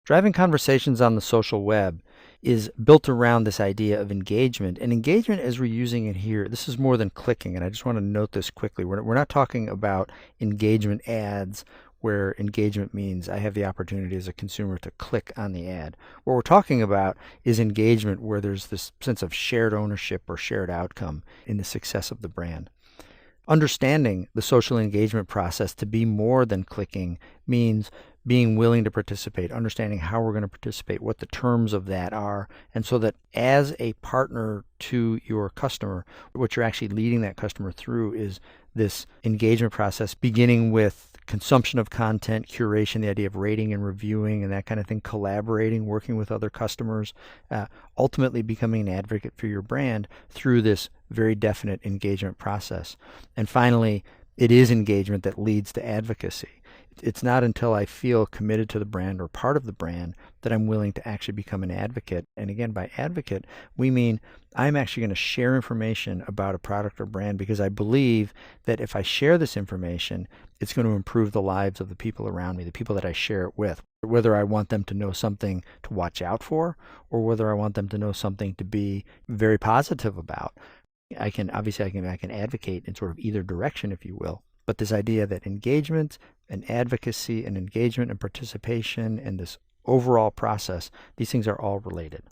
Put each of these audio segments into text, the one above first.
Driving conversations on the social web is built around this idea of engagement. And engagement, as we're using it here, this is more than clicking. And I just want to note this quickly. We're not talking about engagement ads where engagement means I have the opportunity as a consumer to click on the ad. What we're talking about is engagement where there's this sense of shared ownership or shared outcome in the success of the brand. Understanding the social engagement process to be more than clicking means being willing to participate, understanding how we're going to participate, what the terms of that are, and so that as a partner to your customer, what you're actually leading that customer through is this engagement process, beginning with consumption of content, curation, the idea of rating and reviewing and that kind of thing, collaborating, working with other customers, ultimately becoming an advocate for your brand through this very definite engagement process. And finally, it is engagement that leads to advocacy. It's not until I feel committed to the brand or part of the brand that I'm willing to actually become an advocate. And again, by advocate, we mean I'm actually going to share information about a product or brand because I believe that if I share this information, it's going to improve the lives of the people around me, the people that I share it with, whether I want them to know something to watch out for or whether I want them to know something to be very positive about. I can advocate in sort of either direction, if you will. But this idea that engagement and advocacy and engagement and participation and this overall process, these things are all related.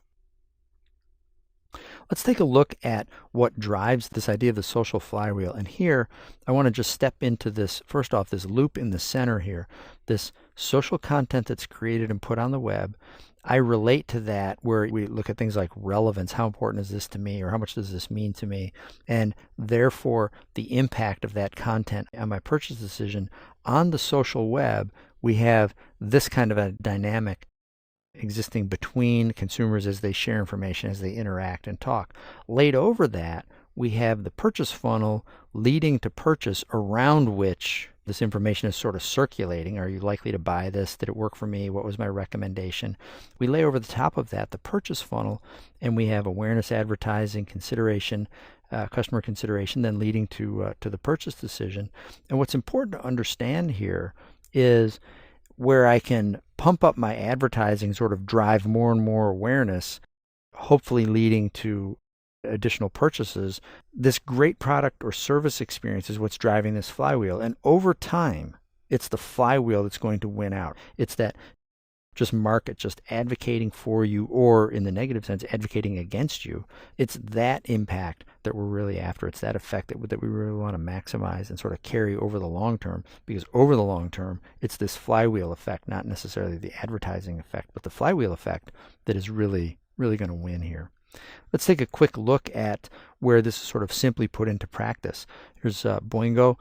Let's take a look at what drives this idea of the social flywheel. And here, I want to just step into this, first off, this loop in the center here, this social content that's created and put on the web. I relate to that where we look at things like relevance. How important is this to me, or how much does this mean to me? And therefore, the impact of that content on my purchase decision on the social web, we have this kind of a dynamic existing between consumers as they share information, as they interact and talk. Laid over that, we have the purchase funnel leading to purchase around which this information is sort of circulating. Are you likely to buy this? Did it work for me? What was my recommendation? We lay over the top of that the purchase funnel, and we have awareness, advertising, consideration, customer consideration, then leading to the purchase decision. And what's important to understand here is where I can pump up my advertising, sort of drive more and more awareness, hopefully leading to additional purchases. This great product or service experience is what's driving this flywheel. And over time, it's the flywheel that's going to win out. It's that just market, just advocating for you, or in the negative sense, advocating against you. It's that impact that we're really after. It's that effect that we really want to maximize and sort of carry over the long term, because over the long term, it's this flywheel effect, not necessarily the advertising effect, but the flywheel effect that is really, really going to win here. Let's take a quick look at where this is sort of simply put into practice. Here's Boingo.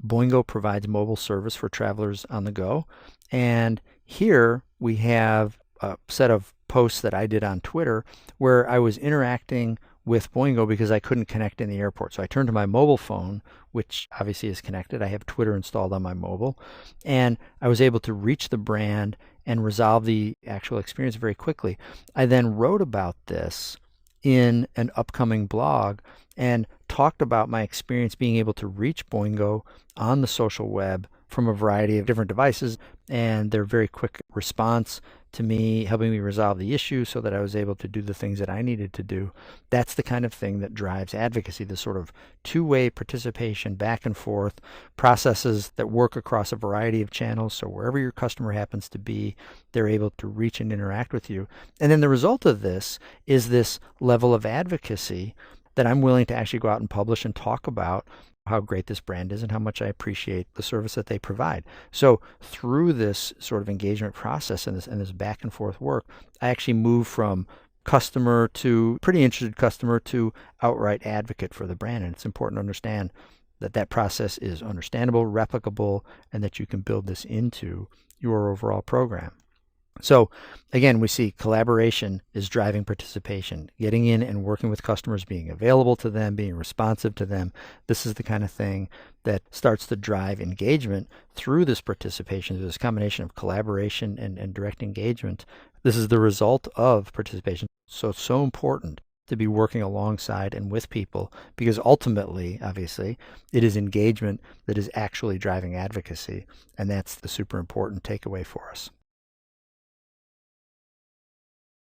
Boingo provides mobile service for travelers on the go. And here we have a set of posts that I did on Twitter where I was interacting with Boingo because I couldn't connect in the airport. So I turned to my mobile phone, which obviously is connected. I have Twitter installed on my mobile, and I was able to reach the brand and resolve the actual experience very quickly. I then wrote about this in an upcoming blog and talked about my experience being able to reach Boingo on the social web from a variety of different devices, and their very quick response to me, helping me resolve the issue so that I was able to do the things that I needed to do. That's the kind of thing that drives advocacy, the sort of two-way participation, back and forth, processes that work across a variety of channels. So wherever your customer happens to be, they're able to reach and interact with you. And then the result of this is this level of advocacy that I'm willing to actually go out and publish and talk about how great this brand is and how much I appreciate the service that they provide. So through this sort of engagement process and this back and forth work, I actually move from customer to pretty interested customer to outright advocate for the brand. And it's important to understand that that process is understandable, replicable, and that you can build this into your overall program. So again, we see collaboration is driving participation, getting in and working with customers, being available to them, being responsive to them. This is the kind of thing that starts to drive engagement through this participation, through this combination of collaboration and direct engagement. This is the result of participation. So it's so important to be working alongside and with people, because ultimately, obviously, it is engagement that is actually driving advocacy. And that's the super important takeaway for us.